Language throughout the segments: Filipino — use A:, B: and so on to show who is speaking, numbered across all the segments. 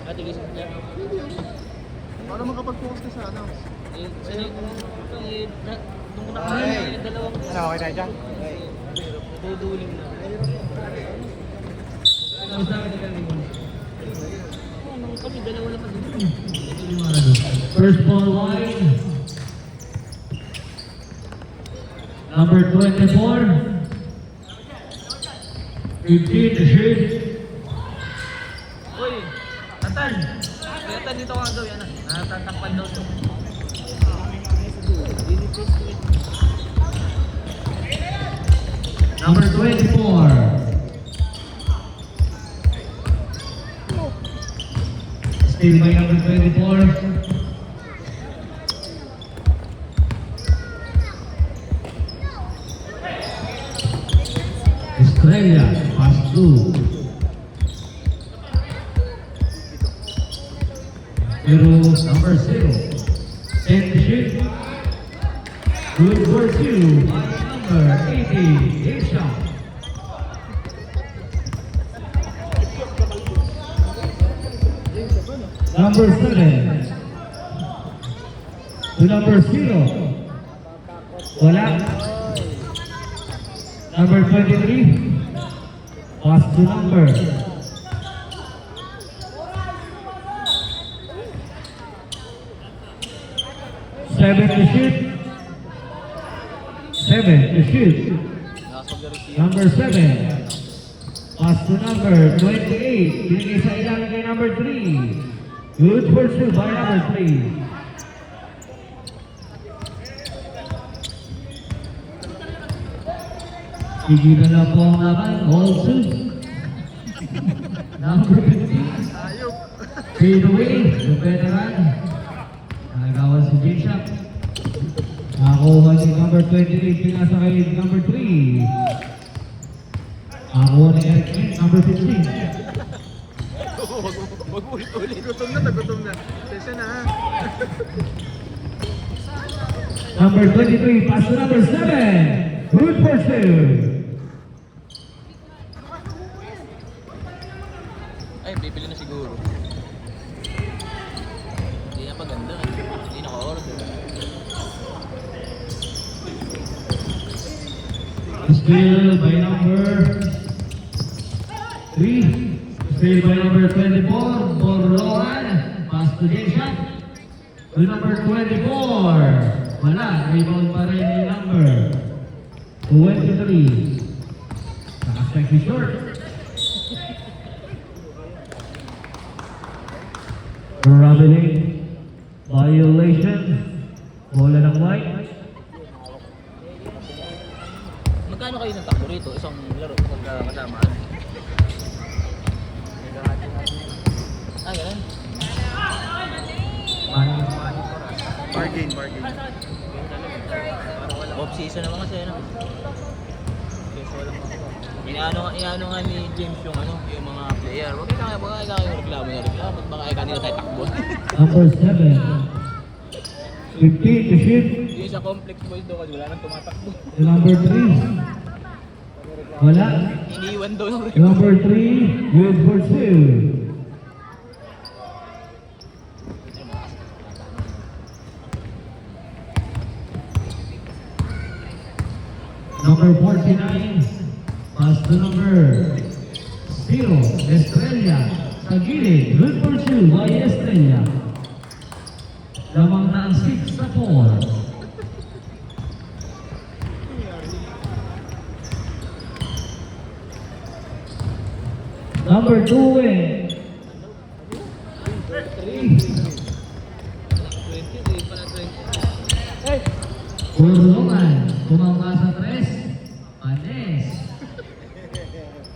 A: Atigisan niya.
B: Para makapag-focus ka sa ano?
A: Nung nakakain yung dalawang...
C: Ano, okay tayo dyan?
A: Naduduling na. Nung kami, dalawa lang kasi.
D: First ball wide. Number 24. 15 to shoot.
A: Uy! Nathan! Nathan, dito ka daw yan ah. Natatakpan daw ito.
D: Number 24. Still by number 24. Estrella, pass through. Number 0. Send the shoot. Good for two. Number 80. Hit shot. Number 7. To number 0. Wala. Number 23. Pass to number. Seven to shoot. 7 to shoot. Number 7. Pass to number 28. Binigay sa ilang kay number 3. Good for two by number 3. Tigilan na po ang laban. All two. Number 15. Fade away. The veteran. Nagawan si J-Shop. Nakakuha ni number 28. Pinasa kay number 3. Nakakuha ni Eric King. Number 15.
B: Wag ulit-ulit. Gutom na, nagutom na. Session na ha.
D: Number 23. Pass to number 7. Good for two.
A: Ay, bibili na siguro. Hindi na paganda. Hindi naka-order.
D: Still by number 3. Still by number 24. Borloan. Pass to J-Shop. To number 24. Wala. Rebound pa rin yung number 23. Nakastrike si short. Traveling. Violation. Bola ng white.
A: Magkano kayo ng takbo rito? Isang laro pagkakasamaan. Ah, ganun.
B: Bargain.
A: Off-season naman kasi, ano? Kasi walang makuha. Inaano nga ni James yung mga player. Huwag kayo reklamo na reklamo. Baka ay kanila tayo takbo.
D: Number 7. 15 to shoot.
A: Yung sa complex boys doon kasi wala nang tumatakbo.
D: Number 3. Wala.
A: Iniwan daw ng
D: Number 3. Good for 2. Number 49. Pass to number 0. Estrella. Sa gilid. Good for 2 by Estrella. Lamang na ang 6 sa 4. Number 2 eh. 3. Burlongan. Tumangka sa 3. Panes.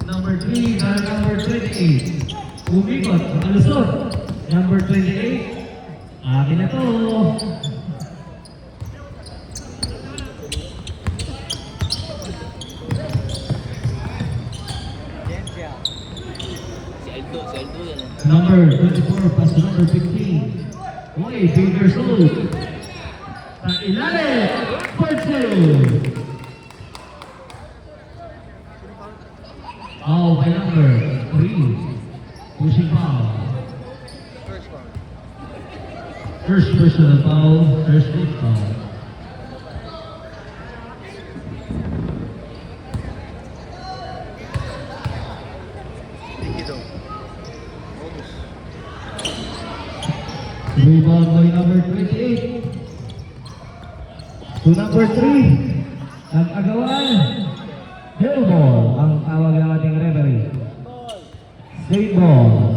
D: Number 3. Number 28. Umikot. Alusot. Number 28. Akin na to.
A: Si Aldo yan.
D: Number 24, pass to number 15. Uy, fingers low. Sa ilalim, for 2. By number 3. Pushing foul. First personal foul, first team foul.
B: Liquido. Bonus.
D: Rebound by number 28. To number 3. Ang agawan. Hill ball ang tawag ng ating referee. State ball.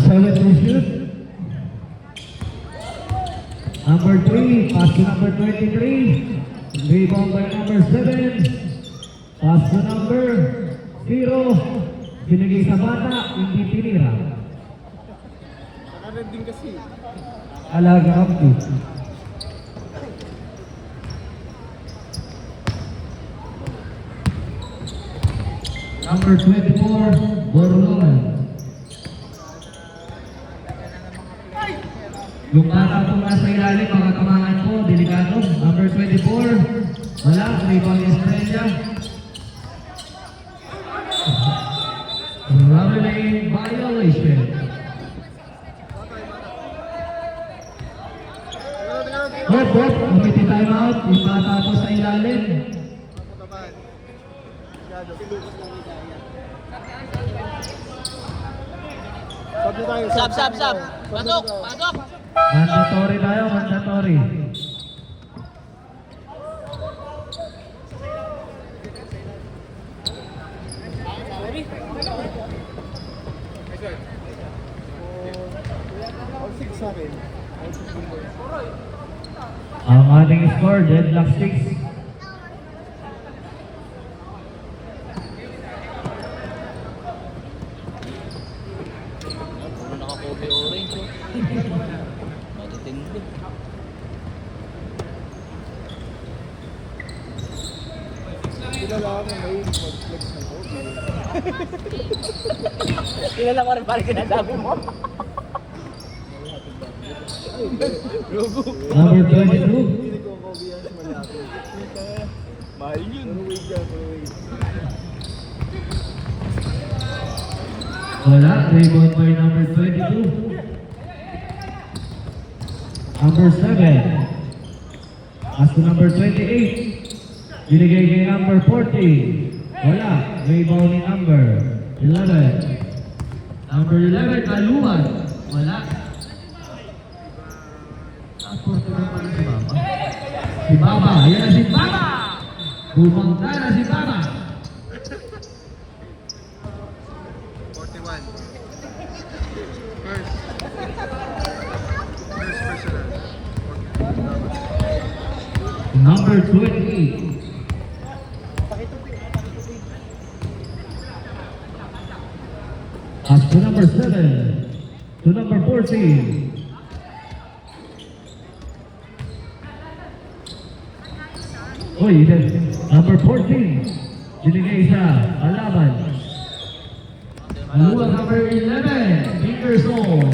D: Seven to shoot. Number 3, pass to number 23. Rebound by number 7. Pass to number 0. Binigay sa bata, hindi tinira.
B: Nakared din kasi.
D: Alaga Rampi. Number 24, Borloman. Yung bata po nasa ilalim, mga kamahan po, delikado. Number 24, wala, rebound Estrella. Rubber lane violation. Hop, hop, umiti time out. Yung bata po sa ilalim.
B: Sabi tayo.
A: Sab. Pasok.
D: Mandatory tayo, mandatory.
B: All six sa akin.
D: Ang ating score, deadlock 6.
A: Ano naka-Kobe orange oh. Matitindi.
B: Kilala ako may mag-flex ng Kobe.
A: Kilala ko rin parang sinasabi mo.
D: Number 22.
B: Hindi ko Kobe yan sa malapit.
A: Mahal yun.
B: Pero wait yan, pero wait.
D: Wala, rebound by number 22. Number 7. As to number 28. Binigay kay number 40. Wala, rebound ni number 11. Number 11, Kaluman. Wala. Ang 40 na pala si Baba. Si Baba, ayan na si Baba! Bumangga na si Baba!
B: 41. First. First personal.
D: Number 28. As to number 7, to number 14. Oy, number 14. Binigay sa Alaban. Aluwa number 11, Ingersoll.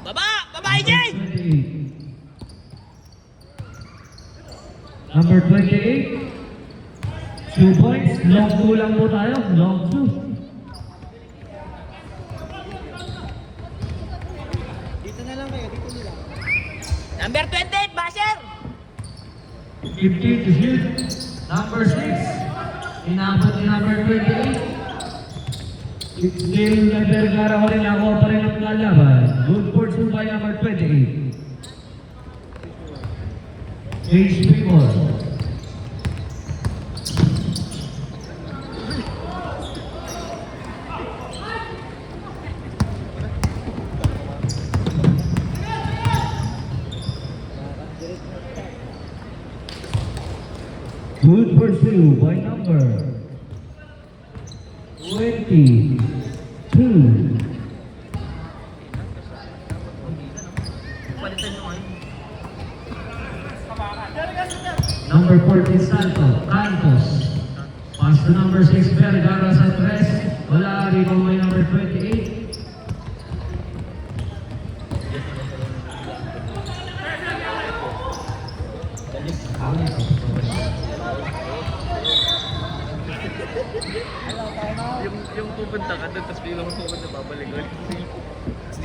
A: Baba, Jay!
D: Number 28. 2 points. Long 2 lang po tayo. Long 2.
B: Dito na lang kayo, dito na lang.
A: Number 28, Basher!
D: 15 to shoot. Number 6. Inabot ni number 28. Still nag-Vergara ko rin ako pa rin ang lalaban. Good for 2 by number 28. Age 3 Good pursue by number 22. Number 14 Santos. Pass to number 6 Vergara sa 3. Wala rin by number 28.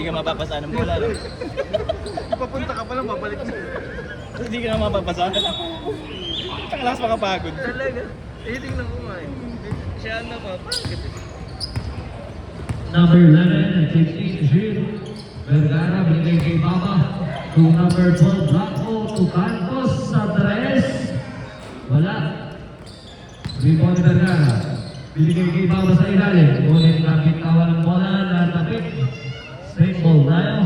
A: Hindi ka mapapasa ng bola. No?
B: Ipapunta ka pa lang, babalik mo.
A: Hindi ka na mapapasa. Ang lakas makapagod.
B: Talaga. Eh, tingnan ko nga eh. Siya na pa.
D: Number 11, 16, Gil. Vergara, binigay kay Baba. To number 12, Blanco. To Cantos, sa 3. Wala. Rebound ni Vergara. Binigay kay Baba sa ilalim. Ngunit nakitawan ng bola na tapit. Straight ball tayo.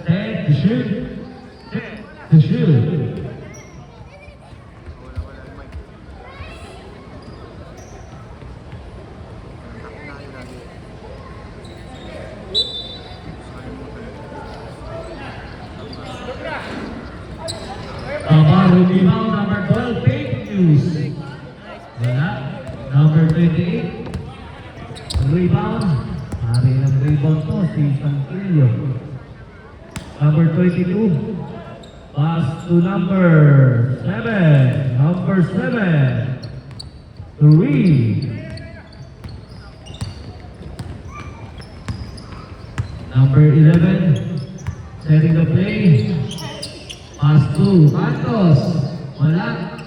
D: 10 to shoot. 10 to shoot. Rebound number 12, fake news. Wala. Number 28. Rebound. Hari ng rebound to, si Santillo. Number 22. Pass to number 7. Number 7. 3. Number 11. Setting the play. Pass to Cantos. Wala.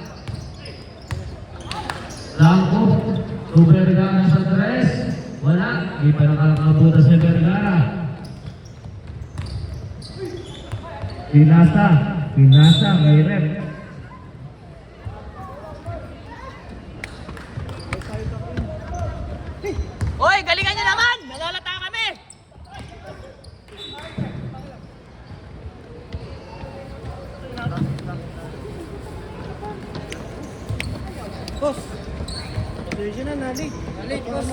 D: Blanco. To Vergara sa 3. Wala. Di pa nakakabuta si Vergara. Pinasa. Pinasa. May rep.
A: Hoy, galingan niyo naman! Nalalata kami!
B: Boss! Pasensya na, nalik. Nalik, boss.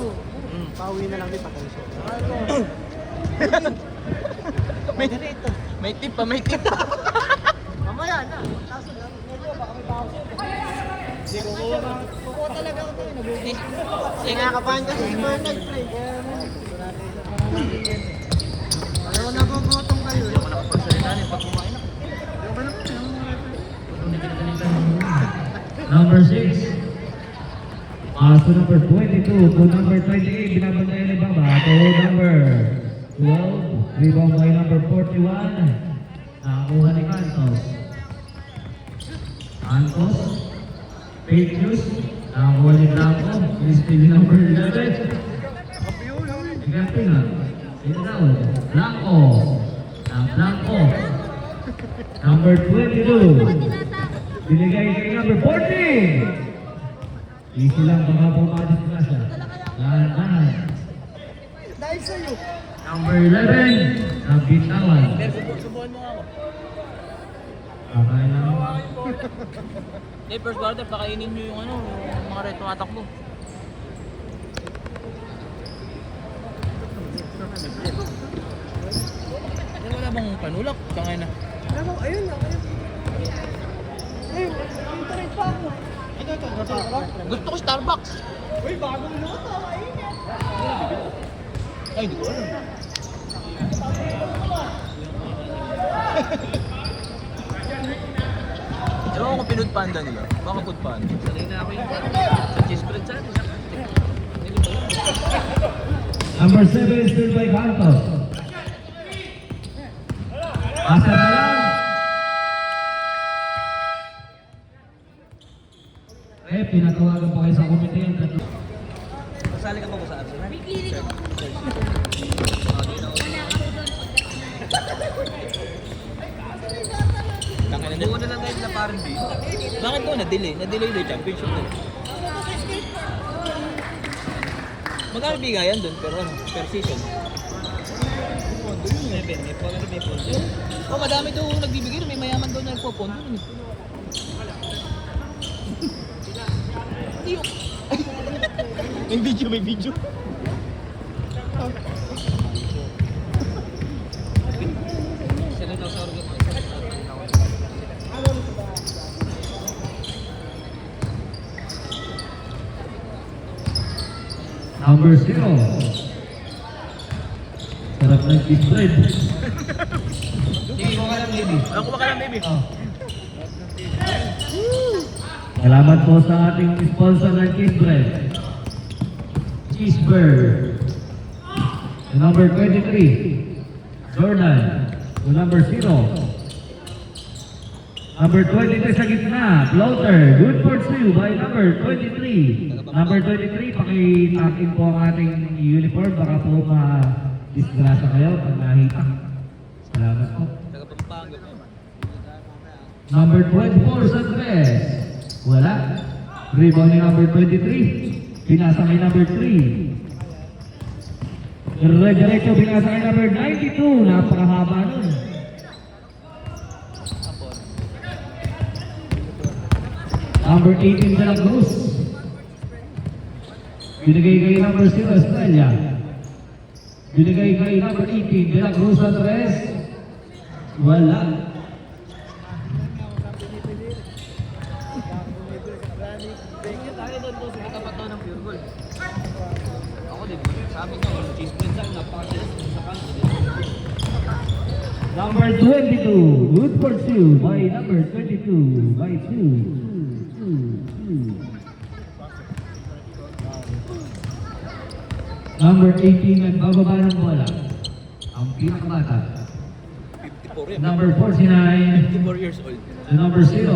B: Pauwi na lang din pasensya.
A: May tip pa, may tip pa.
B: Mamaya na. Taso lang. Medyo baka may bawas. Hindi ko kukuha talaga ako tayo. Nabuti. Kasi nakakapahan kasi si mga nag-play. Ayaw nagugutom kayo.
A: Hindi ako nakapagsalita niya pag kumain ako.
B: Ayaw ka naman.
D: Number 6. Pass to number 22. To number 28. Binabantayan ni Baba. To number 12. Rebound by number 41. Nakakuha ni Cantos. Cantos. Fake news. Nakakuha ni Blanco. Listing number 11. Igante nga. Sino daw? Blanco. Blanco. Number 22. Binigay kay number 14. Easy lang, baka pumadis na siya. Dahan-dahan.
B: Dahil sa'yo.
D: Number 11, nabitawan.
A: Subuhan mo nga ako.
D: Okay lang.
A: Hey, first quarter, pakainin nyo yung ano, yung mga red tumatakbo. Wala bang panulak? Kangay na.
B: Ano, ayun na. Ayun, internet pa ako. Ito,
A: Gusto ko Starbucks.
B: Uy, bagong luto. Ayun yan.
A: Ay, hindi ko alam. Ewan ko kung pinood panda nila. Baka food panda. Sanay na ako yung sa cheese bread sa atin. Hindi ko alam.
D: Number 7 is still by Cantos. Asa na lang. Pinatawagan pa kayo sa komite yung tatlo.
A: Kasali ka pa ba sa Arsenal?
C: May clinic ako.
A: Tangin na na lang guys na parang B. Bakit ko na-delay? Na-delay na yung championship na. Magkano bigayan doon per season? May pondo. Oh, madami daw nagbibigay. May mayaman daw na nagpo-pondo. May video.
D: Number 0. Sarap ng cheese bread.
A: Sige, kuha ka lang, baby. Kuha ka lang, baby.
D: Salamat po sa ating sponsor ng cheese bread. Cheeseburger. Number 23. Jordan to number 0. Number 23 sa gitna, floater. Good for 2 by number 23. Number 23, paki-tuck-in po ang ating uniform. Baka po ma-disgrasya kayo pag nakita. Salamat po.
A: Taga Pampanga po.
D: Number 24 sa dress. Wala. Rebound ni number 23. Pinasa kay number 3. Diretso pinasa kay number 92. Napakahaba nun. Number 18 De La Cruz. Binigay kay number 0 Estrella. Binigay kay number 18 De La Cruz sa dress. Wala.
A: Tingin tayo doon doon sa katapat daw ng pure gold. Ako din, sabi ko, cheese prints lang, napakasilas sa kanto.
D: Number 22, good for 2 by number 22 by 2. Number 18 nagbababa ng bola. Ang pinakabata.
A: 54 yan.
D: Number 49
A: 54 years old.
D: to number 0.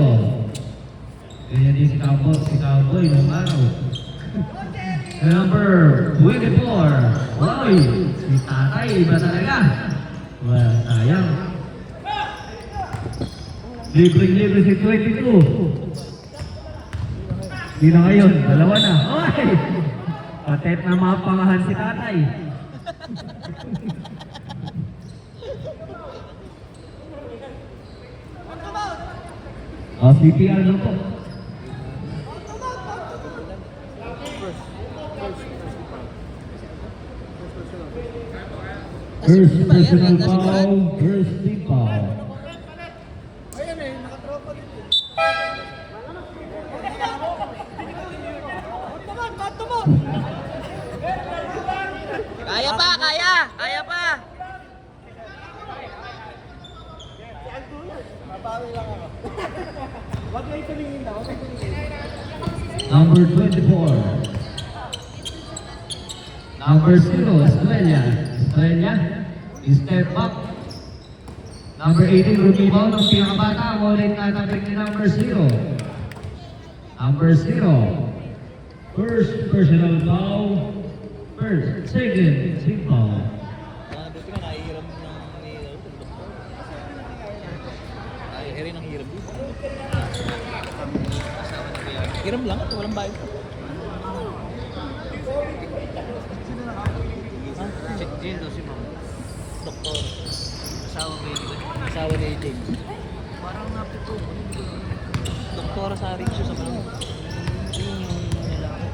D: Ganyan din si Cowboy nung araw. The number 24. Wow, si Tatay iba talaga. Well, sayang. Libre si 22. Di na ngayon, dalawa na. Oy! Patet na mapangahan si Tatay. CPR na po. First personal foul, first team foul.
B: Ayan eh, nakatropa dito. Bato mo!
A: Kaya pa, kaya! Kaya pa!
B: Mabawi lang ako. Huwag na itumingin na, huwag na itumingin.
D: Number 24. Number 0, Estrella. Estrella, step up. Number 18, rebound ng pinakabata. Ulit tatapik ni number 0. Number 0. First personal foul. First, second, team foul.
A: Buti ka, nahihiram ng ay, hirin ang hiram dito. Hiram lang ito, walang bayad. Check din daw si ma'am. Doktor. Asawa medical. Asawa ni James. Parang napito. Doktora sa Riksyo sa mga. Yun yung nilaki.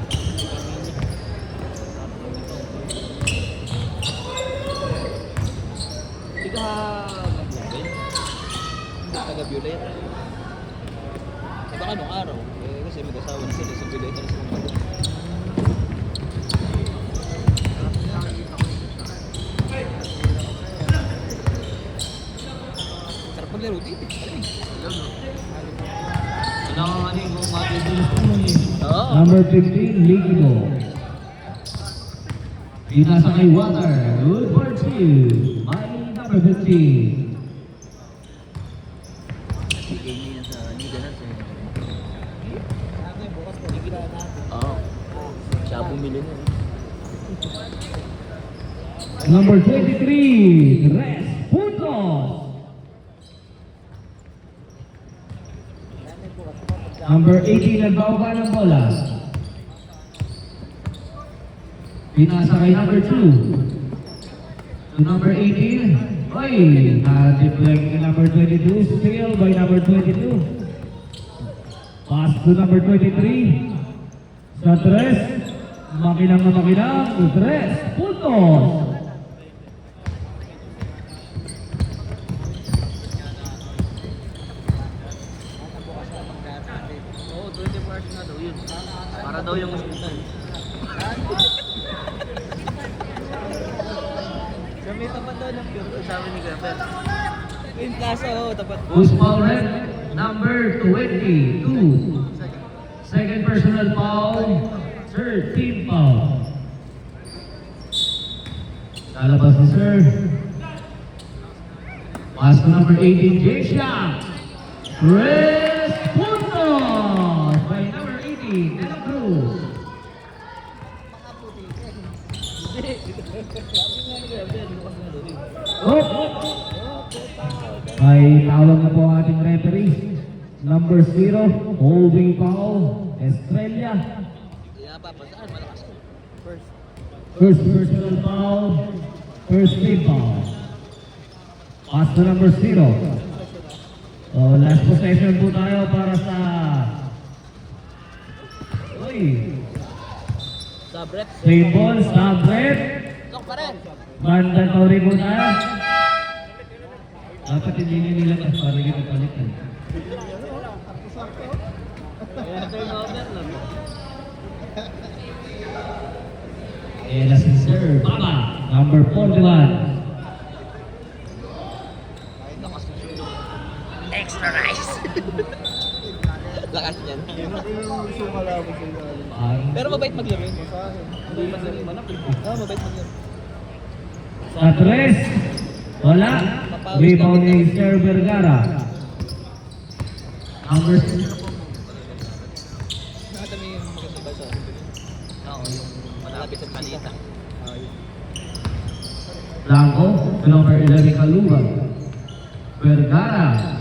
A: Hindi ka mag-label. Hindi taga-violet. Baka nung araw. Kasi mag-asawa na sila sa violet. Sarap maglaro dito. Oo.
D: Number 15, Liquido. Pinasa kay Water. Good for 2. By number 15.
A: Bigay niya sa Nidanas eh. Oo. Siya bumili na eh.
D: Number 23, Tres Puntos. Number 18, nagbababa ng bola. Pinasa kay number 2. To number 18. Oy, na-deflect kay number 22. Steal by number 22. Pass to number 23. Sa Tres. Makinang na makinang. Tres Puntos.
A: Oo, 24 hours na daw yun. Para daw yung hospital. Sa may tapat daw ng pure, sabi ni Gaber. Yung plaza, oo, tapat.
D: Who's foul red? Number 22. Second personal foul. Third team foul. Lalabas ni Sir. Pass to number 18, Jasia. Tres puntos by number 18, De La Cruz. May tawag na po ang ating referee. Number 0, holding foul, Estrella.
A: Kaya papasaan, malakas ko.
D: First personal foul, first team foul. Pass to number 0. Last possession po tayo para sa... Uy!
A: Sabret.
D: Same ball, Sabret.
A: Lock pa rin.
D: Mandatory po tayo. Dapat hindi nila mas para kita palitan.
A: Kaya turnover lang.
D: Last serve, Baba, number 41.
A: Lakas ng shoot. Extra nice. Lakas yan. Pero mabait maglaro yun. Mabait maglaro.
D: Sa tres, wala. Rebound ni Sir Vergara. Number 6.
A: Nakatami yung maganda ba sa... Oo, yung malapit sa palita.
D: Blanco, number 11 Kaluban. Vergara.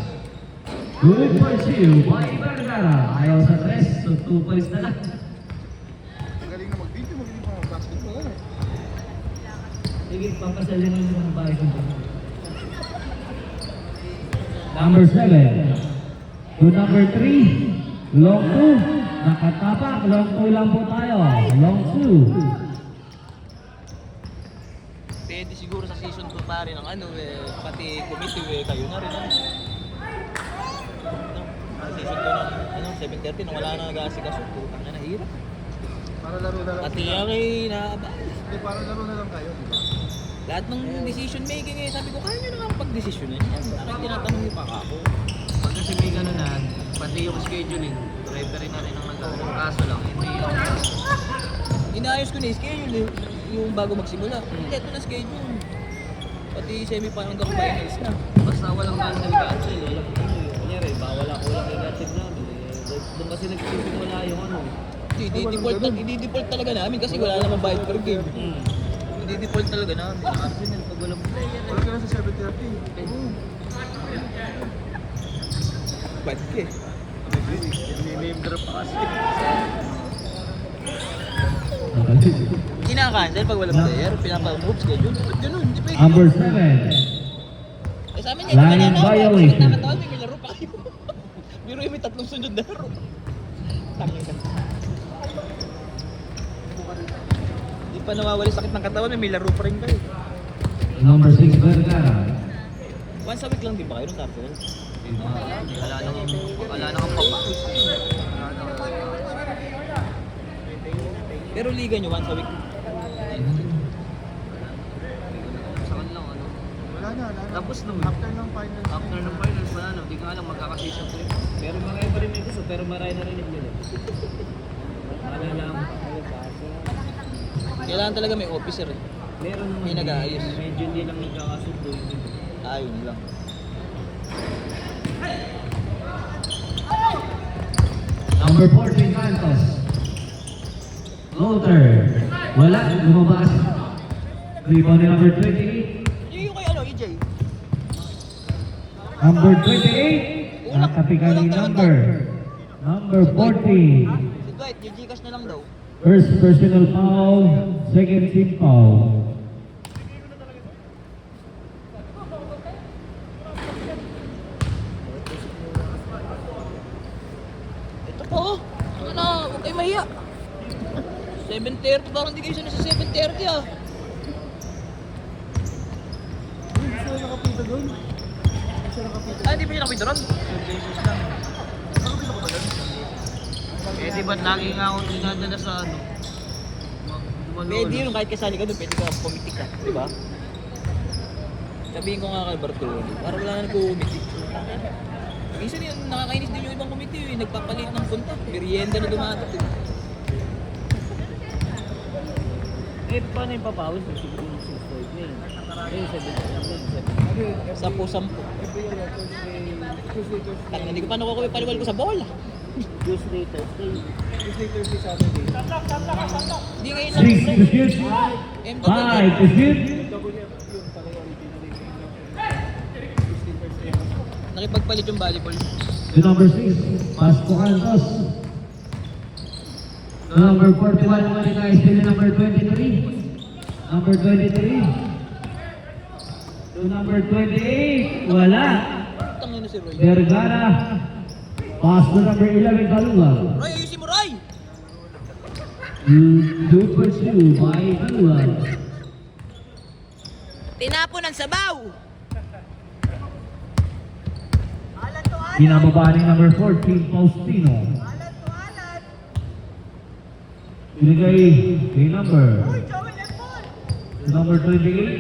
D: Good pursue by Vergara. Ayaw sa tres, so 2 points na lang.
B: Galing na mag-video, magaling pa mag-basketball.
D: Sige, papasalin mo yung bahay ko. Number 7. To number 3. Long 2. Nakatapak. Long 2 lang po tayo. Long 2.
A: Pwede siguro sa season 2 pa rin ang ano eh, pati committee eh, kayo na rin. Sa season 2 ng ano, 7:30 nung wala na nag-aasikaso, putang na nahirap.
B: Para laro na lang.
A: Pati yung eh, naabay.
B: Hindi, para laro na lang kayo, di ba?
A: Lahat ng decision making eh, sabi ko, kaya nyo na nga pag-desisyon eh. Bakit tinatanong niyo pa ako? Pag kasi may gano'n na, pati yung scheduling, referee na rin ang nagkakaroon. Kaso lang, hindi yung... Inaayos ko na yung schedule eh, yung bago magsimula. Hindi, ito na schedule. Pati semi-final hanggang finals na. Basta walang cancel, walang kunyari, bawal ako lang yung natin namin eh. Doon kasi nagsisimula yung ano. I-default talaga namin kasi wala namang bayad per game. I-default talaga namin. Arsenal pag walang player.
B: Wala ka na sa 7:30.
A: Bad ka eh.
B: Name drop pa kasi.
A: Kinakancel pag walang player, pinapa-move schedule. Ba't ganun? Hindi pwede.
D: Number 7.
A: Eh sa amin
D: Line
A: yan, hindi pa
D: violation.
A: nakataon, may laro pa kayo. Biro yung may 3 sunod na laro. Tangin ka. Hindi pa nawawali sakit ng katawan, may laro pa rin kayo.
D: Number 6 Vergara.
A: Once a week lang din ba kayo nung Arsenal? Wala na kang papakos. Pero liga nyo once a week. Sa kanila ano?
B: Wala na.
A: Tapos naman.
B: After ng finals.
A: After ng finals wala na, hindi ka alam magkakasisyon ko rin. Pero mga iba rin may gusto, pero marami na rin nila. Malalaman. Kailangan talaga may officer eh. Meron naman. May nag-aayos. Medyo hindi lang nagkakasundo. Ayun lang.
D: Number 14 Santos. Floater. Wala, lumabas. Rebound ni number 28.
A: Yung kay ano, EJ?
D: Number 28. Nakapigan ni number 40.
A: Si Dwight, yung Gcash na lang daw.
D: First personal foul, second team foul.
A: Ito po, ano na, huwag kayo mahiya. 7:30, parang hindi kayo sanay sa 7:30 ah.
B: Gusto na nakapita doon. Gusto nakapita.
A: Ah, hindi pa siya nakapita ron? 2 pesos lang.
B: Nakapita ko ba doon?
A: Eh, di ba't lagi nga ako dinadala sa ano? Pwede yun, kahit kasali ka doon, pwede ka pumitik ka, di ba? Sabihin ko nga kay Bartolo, parang wala na nag-umitik. Minsan yun, nakakainis din yung ibang committee, yung nagpapalit ng punta, merienda na dumatot. Eh, paano yung papawis? Siguro yung 6 point na yun. Eh, 7 point na yun. 10-10. Tang, hindi ko pa nakukuha yung paliwal ko sa bola.
B: Tuesday, Saturday.
A: Hindi ngayon
D: 6 to shoot.
A: MW.
D: 5 to shoot.
A: Nakipagpalit yung volleyball.
D: To number 6, Pasco Cantos. To number 41, Manila is still number 23. Number 23. To number 28, wala.
A: Tangin na si Roy.
D: Vergara. Pass to number 11, Kaluwa.
A: Roy, ayusin mo, Roy!
D: Good pursue by Kaluwa.
A: Tinapon ang sabaw!
D: Binababa ni number 14, Faustino. Binigay kay number. To number 28.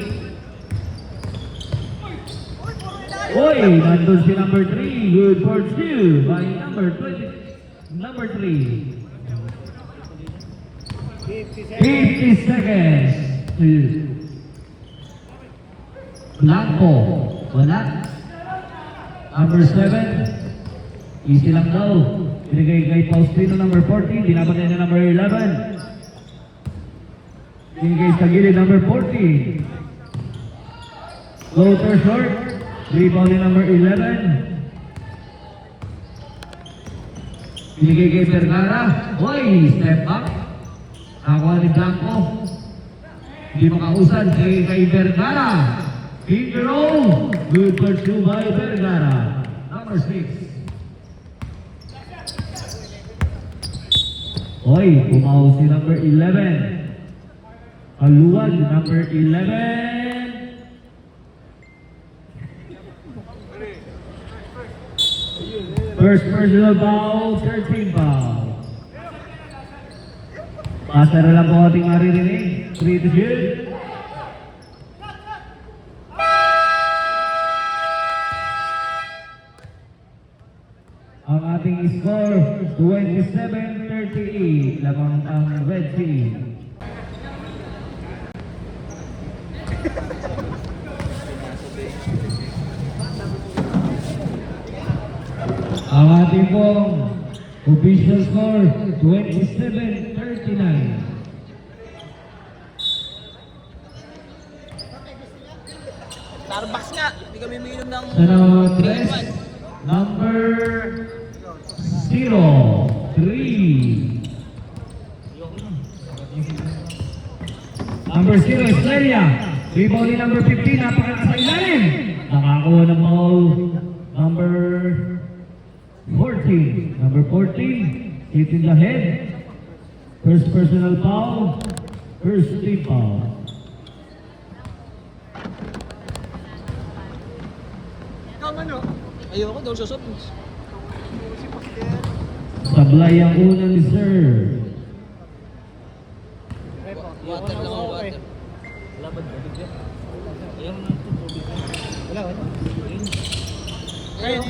D: Oy, nandun si number 3. Good pursue by number 20. Number 3. 50 seconds. Blanco. Wala. Number 7. Easy lang daw. Binigay kay Faustino number 14. Binabagay na number 11. Binigay sa gilid number 14. Floater short. Rebound ni number 11. Binigay kay Vergara. Hoy, step back. Nakakuha ni Blanco. Hindi makausan kay Vergara. Finger roll. Good pursue by Vergara. Number 6. Hoy, pumaw si number 11. Kaluwag, number 11. First personal foul, 13 foul. Basta na lang po ating maririnig. 3 to shoot. Ang ating score, 27-38. Lamang ang red team. Ang ating pong official score, 27-39.
A: Starbucks nga! Hindi kami umiinom ng
D: Sa number
A: 3-in-1.
D: 3, number 0-3. Number 0, Estrella. Rebound ni number 15, napakalakas sa ilalim. Nakakuha ng foul. Number 14. Number 14, hit in the head. First personal foul. First team foul.
A: Ayoko daw susot.
D: Sablay ang unang serve.
A: Water lang ang water. Wala ba tubig yan? Ayaw mo ng tubig.
B: Wala.
A: Ayaw.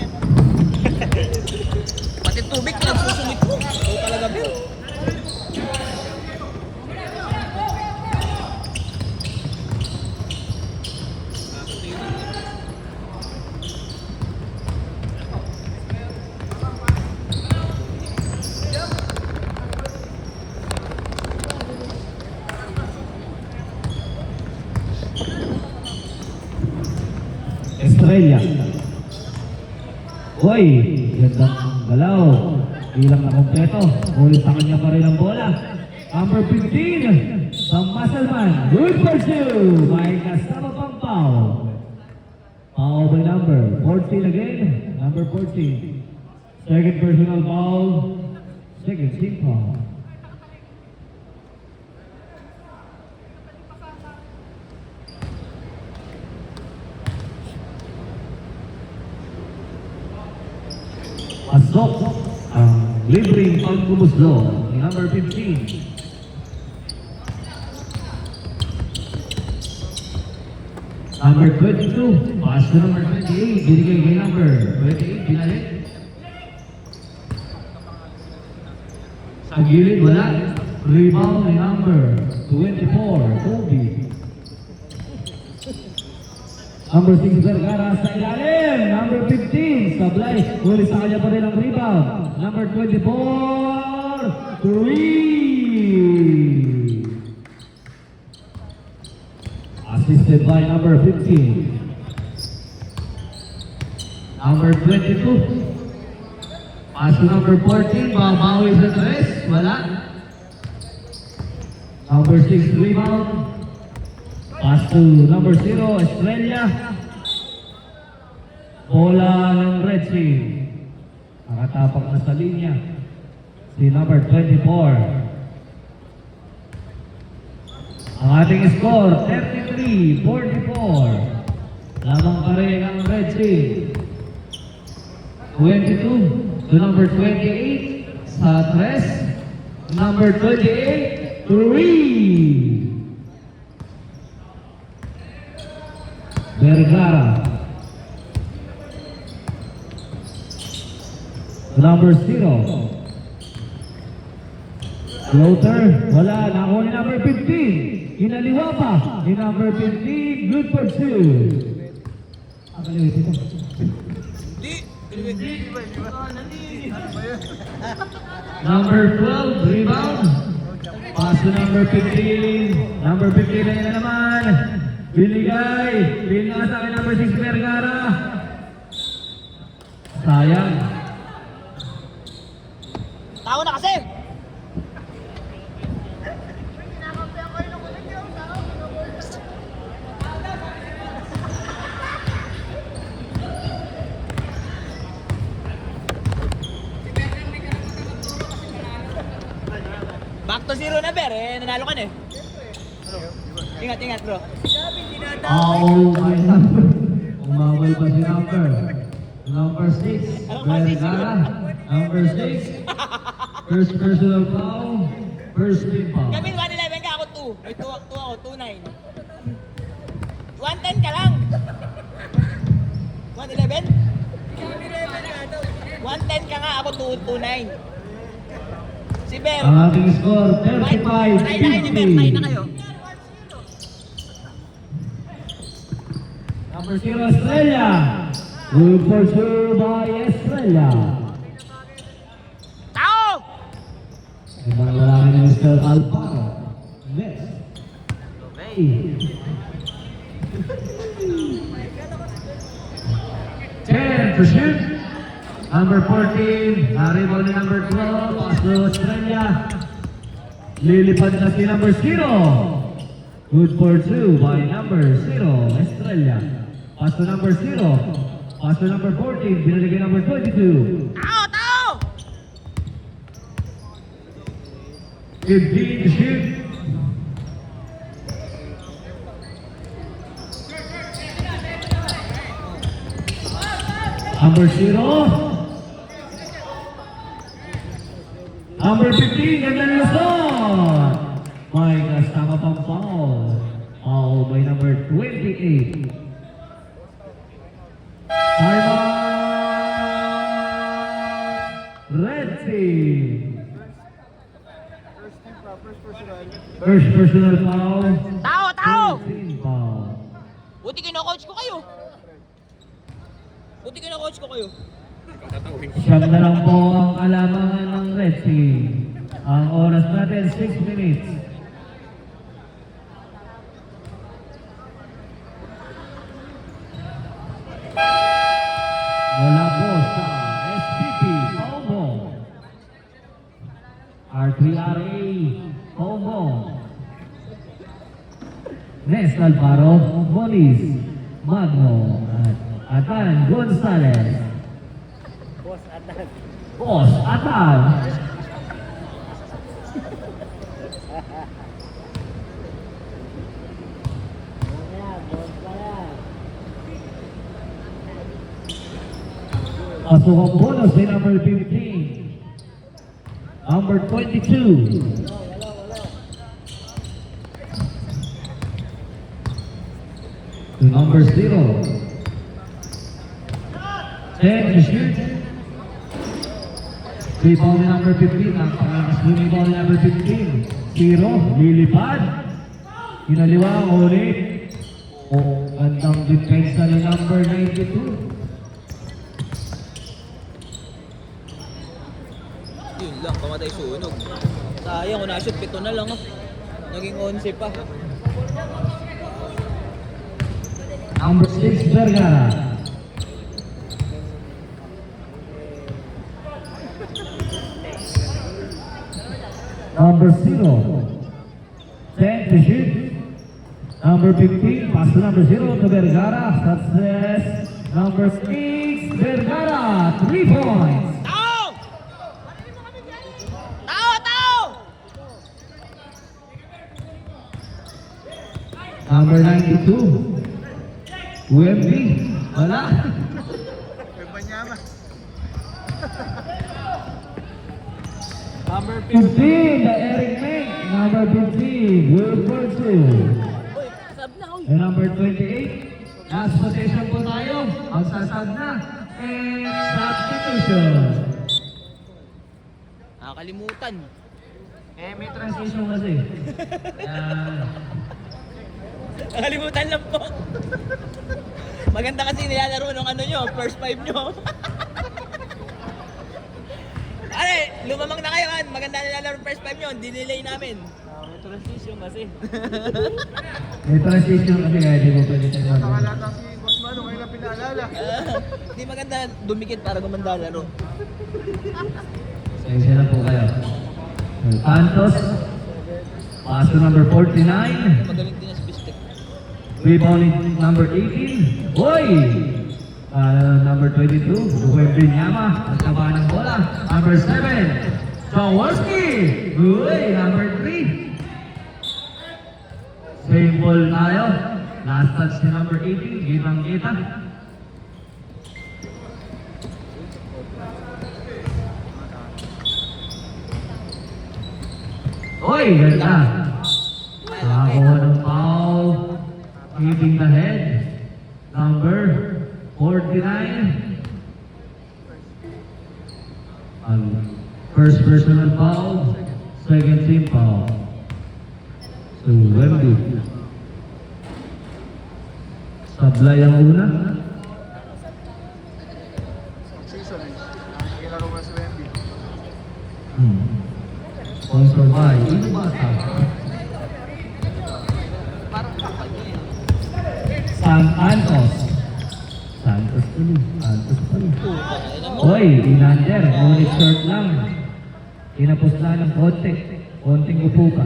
A: Pati tubig, nagsusumit ko. Ikaw talaga, Bill.
D: Estrella. Hoy, gandang galaw. Bilang na kompleto. Ulit sa kanya pa rin ang bola. Number 15, Sam Masalman. Good pursue. May kasama pang foul. Foul by number 14 again. Number 14. Second personal foul. Second team foul. Pasok ang libreng pagkumuslo ni number 15. Number 22, pass to number 28, binigay kay number 28, binalik. Sa gilid, wala. Rebound ni number 24, Kobe. Number 6, Vergara sa ilalim. Number 15, Sablay. Huli sa kanya pa rin ang rebound. Number 24, 3. Assisted by number 15. Number 22. Pass to number 14, babawi sa tres. Wala. Number 6, rebound. Pass to number 0, Estrella. Bola ng Red Team. Nakatapak na sa linya. Si number 24. Ang ating score, 33-44. Lamang pa rin ang Red Team. 22 to number 28 sa tres. Number 28, 3. Vergara. Number 0. Floater. Wala. Nakuha ni number 15. Inaliwa pa. Ni number 15. Good for 2. Akaliwit ito. Number 12. Rebound. Pass to number 15. Number 15 na naman. Binigay. Binigay sa akin number 6 Vergara. Sayang.
B: Tao na kasi! Back to 0 na, Ber. Nanalo ka na eh. Ingat, ingat, bro.
D: Oh my number. Umawal pa si number. Number 6. Vergara. Number 6. First personal foul. First team foul.
B: Kami 111 ka, ako 2. May 2 ako, 2-9. 110 ka lang. 111? 110 ka nga, ako 2-9. Si Ber.
D: Ang ating score,
B: Tayo na kayo ni Ber, tayo na kayo.
D: 35-50. Number 0, Estrella. Good for 2 by Estrella.
B: Tao!
D: Ibang lalaki ni Mr. Alparo. Next. Okay. 10 to shoot. Number 14. Arrival ni number 12. Pass to Estrella. Lilipad na si number 0. Good for 2 by number 0. Estrella. Pass to number 0. Pass to number 14. Binigay number 22.
B: Tao! Tao!
D: 15 to shoot. Number 0. Number 15, ganda ng Luzon. My gosh, tama pang foul. Foul by number 28. Time out. Red Team. First personal foul.
B: Tao! Tao!
D: First team foul.
B: Buti kino-coach ko kayo. Buti kino-coach ko kayo.
D: Siyam na lang po ang alamangan ng Red Team. Ang oras natin, 6 minutes. Wala po sa SPP, Omo. R3RA, Omo. Nes Alvaro, Moniz, Magno, at Atan Gonzalez. Boss Atan. Pasok ang bonus ay number 15. Number 22. To number 0. 10 to shoot. Rebound ni number 15. Ang pangalakas rebound ni number 15. 0. Lilipad. Kinaliwa ang ulit. Gandang depensa ni number 92.
A: Yun lang, pamatay sunog. Sayang, kung na-shoot, 7 na lang. Naging 11 pa.
D: Number 6, Vergara. Number 0, 10 to shoot. Number 15, pass to number 0 to Vergara. Success. Number 6, Vergara, 3 points.
A: Tao! Tao! Tao!
D: Number 92, UMB. Wala.
A: Number
D: 15, the Eric Mink. Number 15, Wilford Sue.
A: Uy, sab na, uy.
D: And number 28, last possession po tayo. Magsasad na. And substitution.
A: Nakakalimutan.
D: May transition kasi. Yan.
A: Nakalimutan lang po. Maganda kasi nilalaro nung ano nyo, first 5 nyo. Ay, lumamang na kayo man. Maganda nilalaro first 5 nyo, dinelay namin. May transition kasi.
D: May transition kasi kaya di ko pwede tayo.
B: Nakalata si Boss Mano, ngayon lang pinaalala.
A: Hindi maganda dumikit para gumanda laro.
D: Sensya na po kayo. Santos. Pass to number 49.
A: Magaling din yung bistek.
D: Rebound number 18. Boy! Number 22, Ruben Yama. Nagtaba ng bola. Number 7, Jaworski. Uy, number 3. Same ball tayo. Last touch si number 18, Gitang-Gita. Uy, ganda. Nakakuha ng foul. Hitting the head. Number 49. First personal foul. Second team foul. So, Wemby. Sablay ang una.
B: Season eh. Nakikilaro mo si Wemby.
D: Sponsor by Inubata.
A: Parang kapal yun eh.
D: San Santos. Santos tuloy. Santos tuloy.
A: Alam mo,
D: Hoy, inander. Ngunit short lang. Tinapos lang ng konti. Konting upo ka.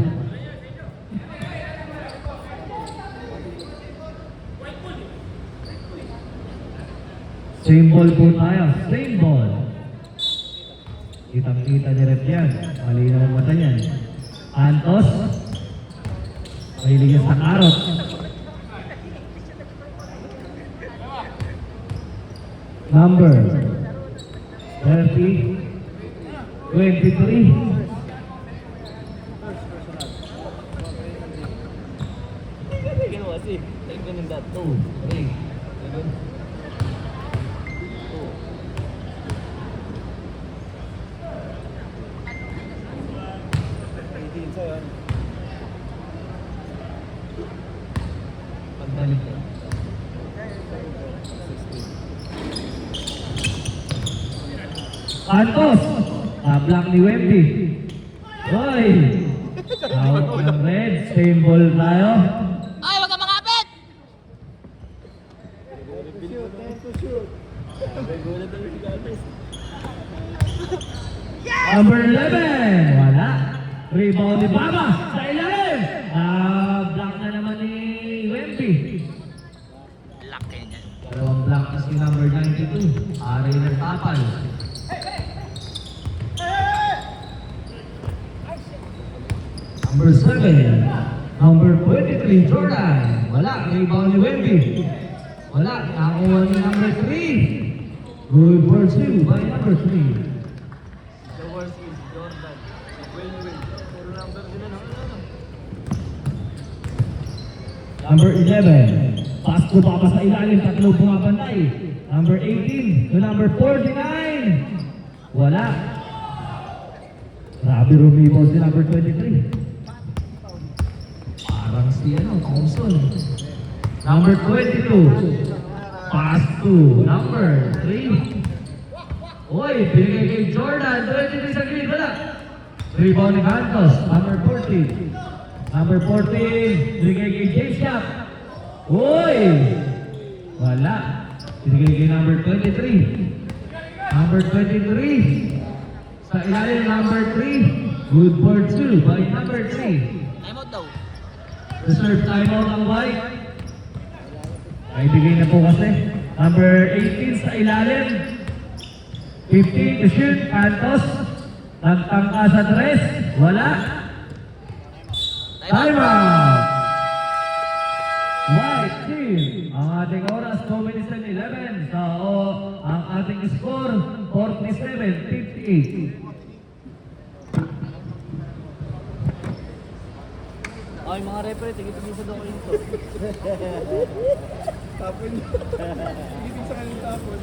D: Same ball po tayo. Same ball. Kitang-kita ni Rep yan. Malinaw ang mata niyan. Santos. Mahilig yan sa karot. Number 30, 23.
A: ginawa kasi. Ay, ganun that.
D: 2, 3. Pagbalik ko. Santos! Block ni Wemby. Hoy! Out ng red. Same ball tayo.
A: Ay, wag ka makapit!
D: Number 11. Wala. Rebound ni Baba. Sa ilalim. Block na naman ni Wemby.
A: Laki niyan.
D: Dalawang block na si number 92. Ari ng tapal. Number 7. Number 23, Jordan. Wala. Rebound ni Wemby. Wala. Nakakuha ni number 3. Good pursuit by number 3.
B: The worst is Jordan. Win-win. Puro number sila no?
D: Number 11. Pass ko pa sa ilalim. Tatlo bumabantay. Number 18 to number 49. Wala. Grabe rumibaw si number 23. Parang si Thompson. Number 22. Pass to number 3. Oy, binigay kay Jordan. 23 sa gilid. Wala. Rebound ni Santos. Number 14. Number 14. Binigay kay James Yap. Oy! Wala. Binigay kay number 23. Number 23. Sa ilalim number 3. Good for 2 by number 3.
A: Time out daw.
D: Reserve timeout ang white. Ay, bigay na po kasi. Number 18 sa ilalim. 15 to shoot. Santos. Nagtangka sa tres. Wala. Time out. White team. Ang ating oras, 2 minutes and 11. So, ang ating score, 47-58.
A: Ay, mga referee, tigit-tigit sa daw kayo ito.
B: Tapon. Tigit sa kanyang tapon.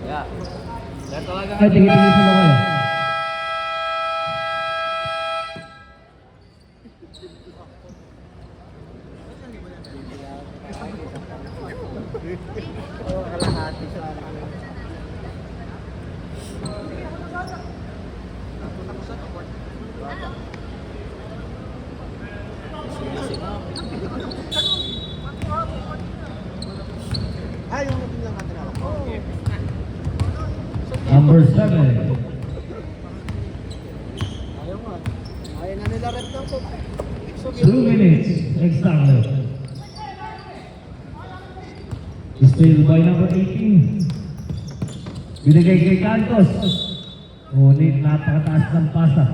A: Yeah. Kaya talaga.
D: Ay, tingin-tingin sa mga.
B: Kalahati siya. Yung natin lang natin ako.
D: Number 7.
B: Ayaw nga. Ayaw na nila rep lang po.
D: 2 minutes. Exactly. Still by number 18. Binigay kay Cantos. Ngunit napakataas ng pasa.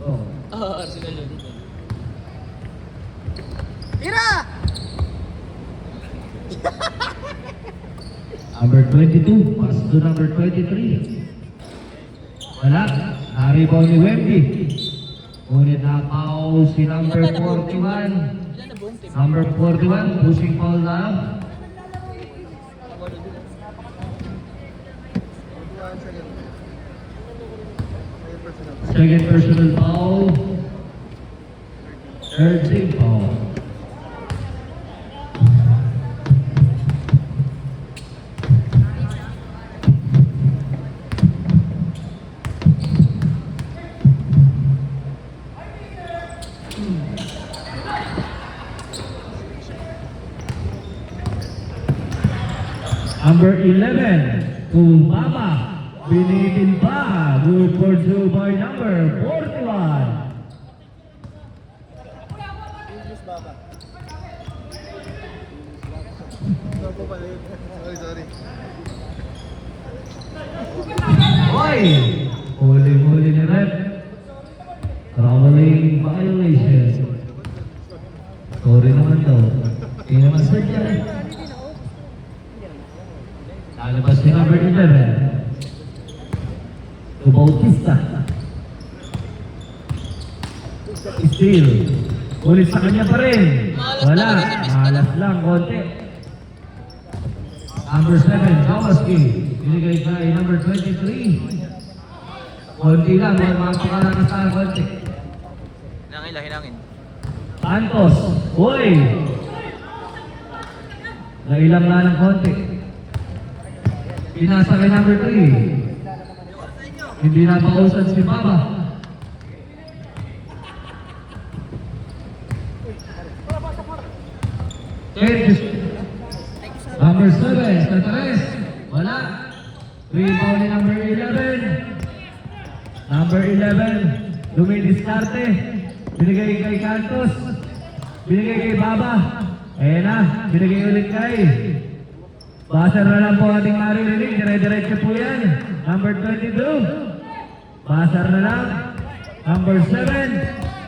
D: Oh.
A: Arsenal yun.
B: Tira!
D: Number 22. Pass to number 23. Wala. Na-rebound ni Wemby. Ngunit napaw si number 41.
A: Ilan na buong team?
D: Number 41. Pushing foul na. Second personal foul. Third team foul. Number 11, Kumama, binitin pa, good for 2 by number 41.
B: English baba. Sorry.
D: Hoy! Huli-huli ni Rep. Traveling violation. Sorry naman daw. Hindi naman sadya. Lalabas si number 11. Bautista. Steal. Ulit sa kanya pa rin. Wala. Malas lang konti. Number 7, Kowalski. Binigay kay number 23. Konti lang. Mapakalangan sa konti.
A: Hinangin.
D: Santos. Uy! Nailang na ng konti. Pinasa kay number 3. Hindi na pausan si Baba. Number 7, Santares. Wala. Rebound ni number 11. Number 11, dumidiskarte. Binigay kay Cantos. Binigay kay Baba. Ayan na, binigay ulit kay. Basar na lang po ating maririnig. Dire-diretso po yan. Number 22. Basar na lang. Number 7.